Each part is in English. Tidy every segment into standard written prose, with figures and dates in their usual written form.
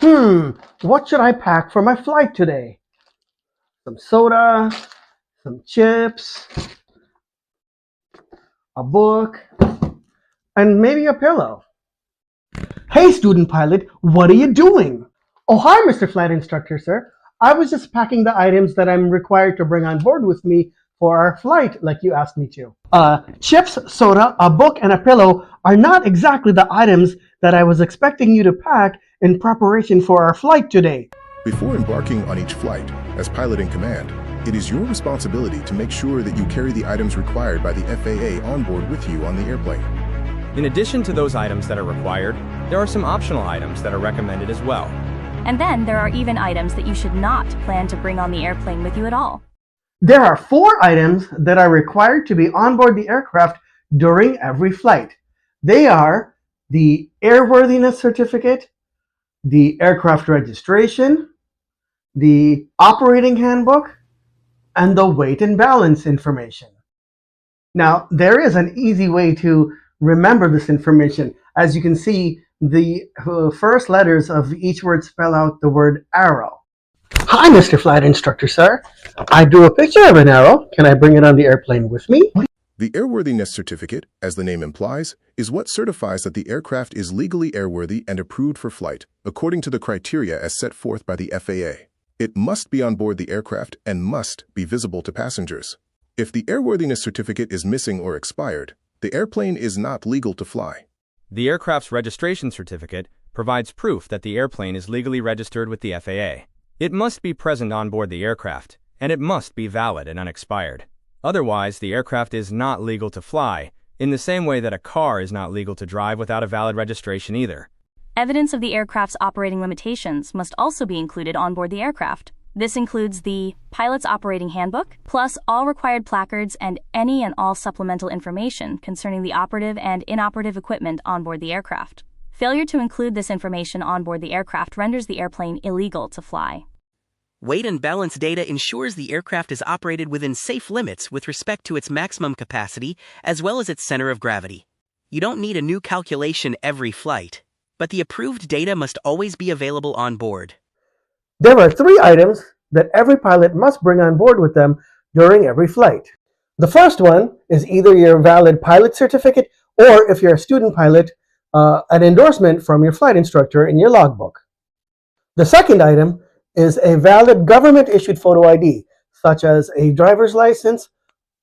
What should I pack for my flight today? Some soda, some chips, a book, and maybe a pillow. Hey, student pilot, what are you doing? Oh, hi, Mr. Flight Instructor, sir. I was just packing the items that I'm required to bring on board with me for our flight, like you asked me to. Chips, soda, a book, and a pillow are not exactly the items that I was expecting you to pack in preparation for our flight today. Before embarking on each flight, as pilot in command, it is your responsibility to make sure that you carry the items required by the FAA on board with you on the airplane. In addition to those items that are required, there are some optional items that are recommended as well. And then there are even items that you should not plan to bring on the airplane with you at all. There are 4 items that are required to be on board the aircraft during every flight. They are the airworthiness certificate, the aircraft registration, the operating handbook, and the weight and balance information. Now, there is an easy way to remember this information. As you can see, the first letters of each word spell out the word arrow. Hi, Mr. Flight Instructor, sir. I drew a picture of an arrow. Can I bring it on the airplane with me? The airworthiness certificate, as the name implies, is what certifies that the aircraft is legally airworthy and approved for flight, according to the criteria as set forth by the FAA. It must be on board the aircraft and must be visible to passengers. If the airworthiness certificate is missing or expired, the airplane is not legal to fly. The aircraft's registration certificate provides proof that the airplane is legally registered with the FAA. It must be present on board the aircraft, and it must be valid and unexpired. Otherwise, the aircraft is not legal to fly, in the same way that a car is not legal to drive without a valid registration either. Evidence of the aircraft's operating limitations must also be included on board the aircraft. This includes the pilot's operating handbook, plus all required placards and any and all supplemental information concerning the operative and inoperative equipment on board the aircraft. Failure to include this information on board the aircraft renders the airplane illegal to fly. Weight and balance data ensures the aircraft is operated within safe limits with respect to its maximum capacity as well as its center of gravity. You don't need a new calculation every flight, but the approved data must always be available on board. There are 3 items that every pilot must bring on board with them during every flight. The first one is either your valid pilot certificate or, if you're a student pilot, an endorsement from your flight instructor in your logbook. The second item is a valid government-issued photo ID, such as a driver's license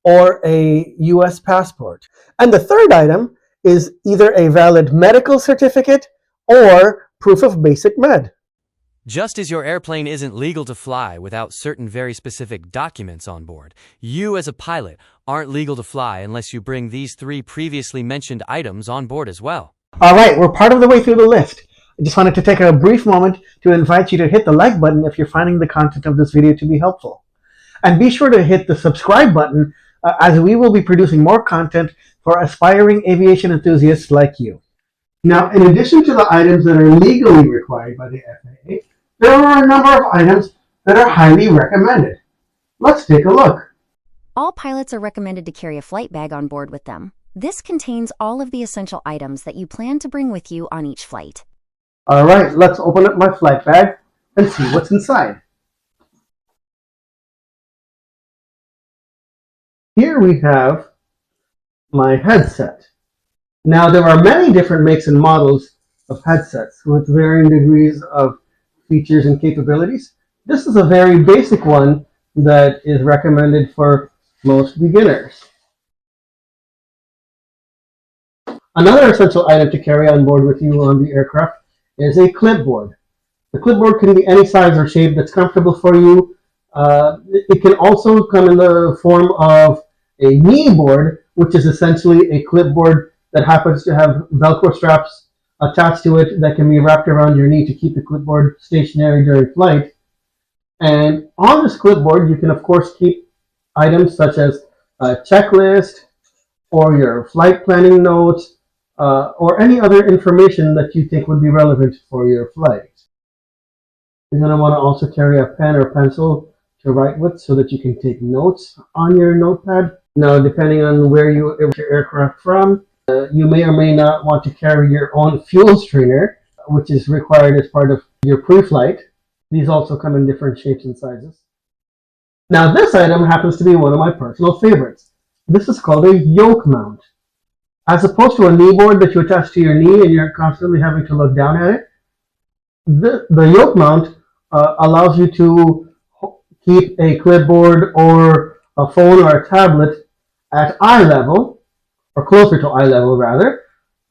or a U.S. passport. And the third item is either a valid medical certificate or proof of basic med. Just as your airplane isn't legal to fly without certain very specific documents on board, you as a pilot aren't legal to fly unless you bring these 3 previously mentioned items on board as well. All right, we're part of the way through the list. I just wanted to take a brief moment to invite you to hit the like button if you're finding the content of this video to be helpful. And be sure to hit the subscribe button as we will be producing more content for aspiring aviation enthusiasts like you. Now, in addition to the items that are legally required by the FAA, there are a number of items that are highly recommended. Let's take a look. All pilots are recommended to carry a flight bag on board with them. This contains all of the essential items that you plan to bring with you on each flight. All right, let's open up my flight bag and see what's inside. Here we have my headset. Now, there are many different makes and models of headsets with varying degrees of features and capabilities. This is a very basic one that is recommended for most beginners. Another essential item to carry on board with you on the aircraft is a clipboard. The clipboard can be any size or shape that's comfortable for you. It can also come in the form of a knee board, which is essentially a clipboard that happens to have Velcro straps attached to it that can be wrapped around your knee to keep the clipboard stationary during flight. And on this clipboard, you can of course keep items such as a checklist or your flight planning notes or any other information that you think would be relevant for your flight. You're going to want to also carry a pen or pencil to write with so that you can take notes on your notepad. Now, depending on where you get your aircraft from, you may or may not want to carry your own fuel strainer, which is required as part of your pre-flight. These also come in different shapes and sizes. Now this item happens to be one of my personal favorites. This is called a yoke mount. As opposed to a knee board that you attach to your knee and you're constantly having to look down at it, the yoke mount allows you to keep a clipboard or a phone or a tablet at eye level, or closer to eye level rather,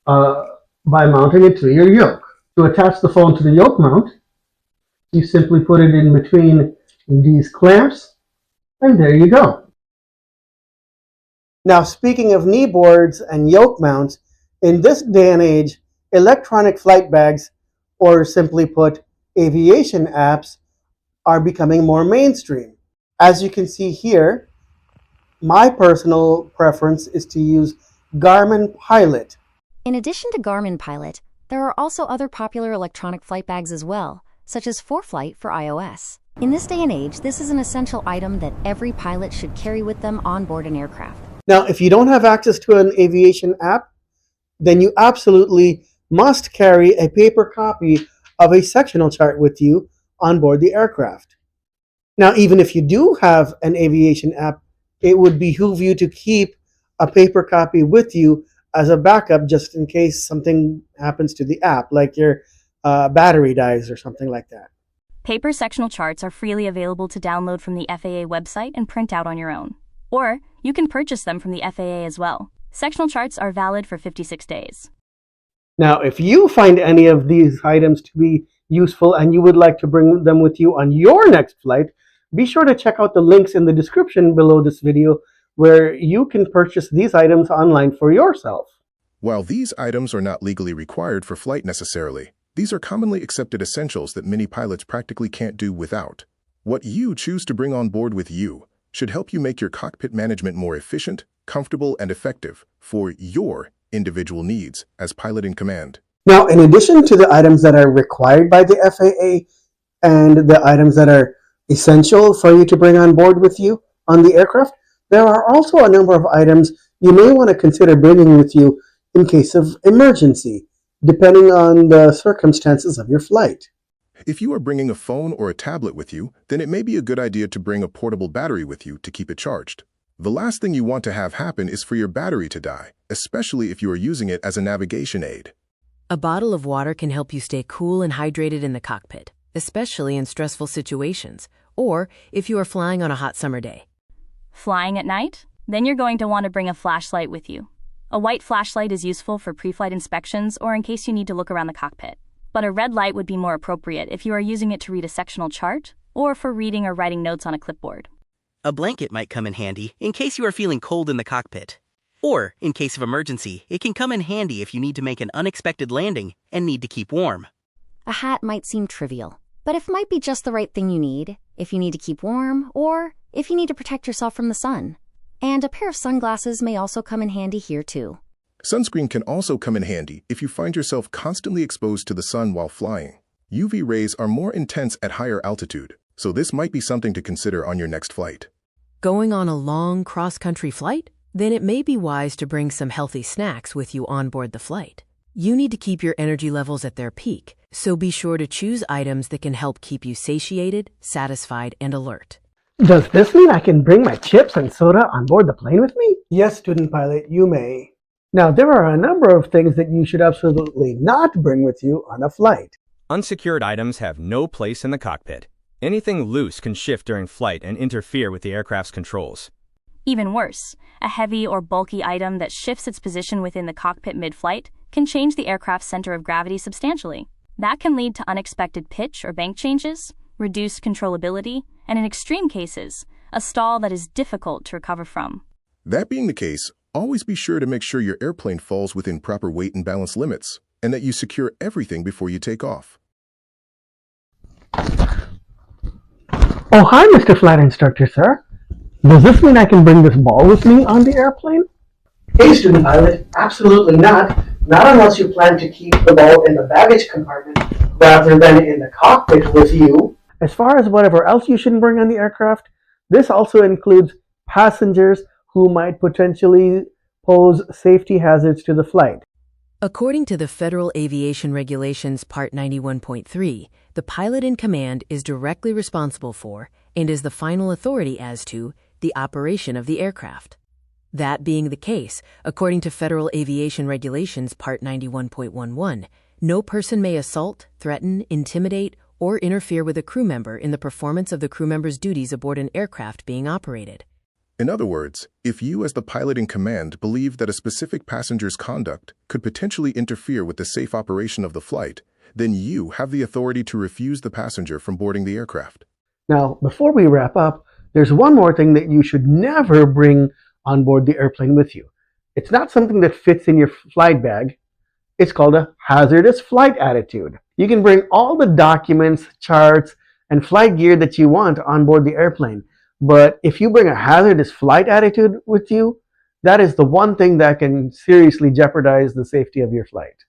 by mounting it to your yoke. To attach the phone to the yoke mount, you simply put it in between these clamps, and there you go. Now, speaking of knee boards and yoke mounts, in this day and age, electronic flight bags, or simply put, aviation apps, are becoming more mainstream. As you can see here, my personal preference is to use Garmin Pilot. In addition to Garmin Pilot, there are also other popular electronic flight bags as well, such as ForeFlight for iOS. In this day and age, this is an essential item that every pilot should carry with them on board an aircraft. Now, if you don't have access to an aviation app, then you absolutely must carry a paper copy of a sectional chart with you on board the aircraft. Now, even if you do have an aviation app, it would behoove you to keep a paper copy with you as a backup just in case something happens to the app, like your battery dies or something like that. Paper sectional charts are freely available to download from the FAA website and print out on your own. Or you can purchase them from the FAA as well. Sectional charts are valid for 56 days. Now, if you find any of these items to be useful and you would like to bring them with you on your next flight, be sure to check out the links in the description below this video where you can purchase these items online for yourself. While these items are not legally required for flight necessarily, these are commonly accepted essentials that many pilots practically can't do without. What you choose to bring on board with you should help you make your cockpit management more efficient, comfortable, and effective for your individual needs as pilot in command. Now, in addition to the items that are required by the FAA and the items that are essential for you to bring on board with you on the aircraft, there are also a number of items you may want to consider bringing with you in case of emergency, depending on the circumstances of your flight. If you are bringing a phone or a tablet with you, then it may be a good idea to bring a portable battery with you to keep it charged. The last thing you want to have happen is for your battery to die, especially if you are using it as a navigation aid. A bottle of water can help you stay cool and hydrated in the cockpit, especially in stressful situations, or if you are flying on a hot summer day. Flying at night? Then you're going to want to bring a flashlight with you. A white flashlight is useful for pre-flight inspections or in case you need to look around the cockpit. But a red light would be more appropriate if you are using it to read a sectional chart or for reading or writing notes on a clipboard. A blanket might come in handy in case you are feeling cold in the cockpit. Or, in case of emergency, it can come in handy if you need to make an unexpected landing and need to keep warm. A hat might seem trivial, but it might be just the right thing you need if you need to keep warm or if you need to protect yourself from the sun. And a pair of sunglasses may also come in handy here too. Sunscreen can also come in handy if you find yourself constantly exposed to the sun while flying. UV rays are more intense at higher altitude, so this might be something to consider on your next flight. Going on a long cross-country flight? Then it may be wise to bring some healthy snacks with you on board the flight. You need to keep your energy levels at their peak, so be sure to choose items that can help keep you satiated, satisfied, and alert. Does this mean I can bring my chips and soda on board the plane with me? Yes, student pilot, you may. Now, there are a number of things that you should absolutely not bring with you on a flight. Unsecured items have no place in the cockpit. Anything loose can shift during flight and interfere with the aircraft's controls. Even worse, a heavy or bulky item that shifts its position within the cockpit mid-flight can change the aircraft's center of gravity substantially. That can lead to unexpected pitch or bank changes, reduced controllability, and in extreme cases, a stall that is difficult to recover from. That being the case, always be sure to make sure your airplane falls within proper weight and balance limits, and that you secure everything before you take off. Oh, hi, Mr. Flight Instructor, sir. Does this mean I can bring this ball with me on the airplane? Hey, student pilot, absolutely not. Not unless you plan to keep the ball in the baggage compartment rather than in the cockpit with you. As far as whatever else you shouldn't bring on the aircraft, this also includes passengers who might potentially pose safety hazards to the flight. According to the Federal Aviation Regulations Part 91.3, the pilot in command is directly responsible for and is the final authority as to the operation of the aircraft. That being the case, according to Federal Aviation Regulations Part 91.11, no person may assault, threaten, intimidate, or interfere with a crew member in the performance of the crew member's duties aboard an aircraft being operated. In other words, if you as the pilot in command believe that a specific passenger's conduct could potentially interfere with the safe operation of the flight, then you have the authority to refuse the passenger from boarding the aircraft. Now, before we wrap up, there's one more thing that you should never bring on board the airplane with you. It's not something that fits in your flight bag. It's called a hazardous flight attitude. You can bring all the documents, charts, and flight gear that you want on board the airplane. But if you bring a hazardous flight attitude with you, that is the one thing that can seriously jeopardize the safety of your flight.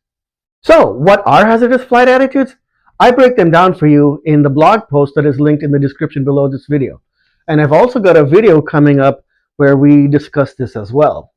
So, what are hazardous flight attitudes? I break them down for you in the blog post that is linked in the description below this video. And I've also got a video coming up where we discuss this as well.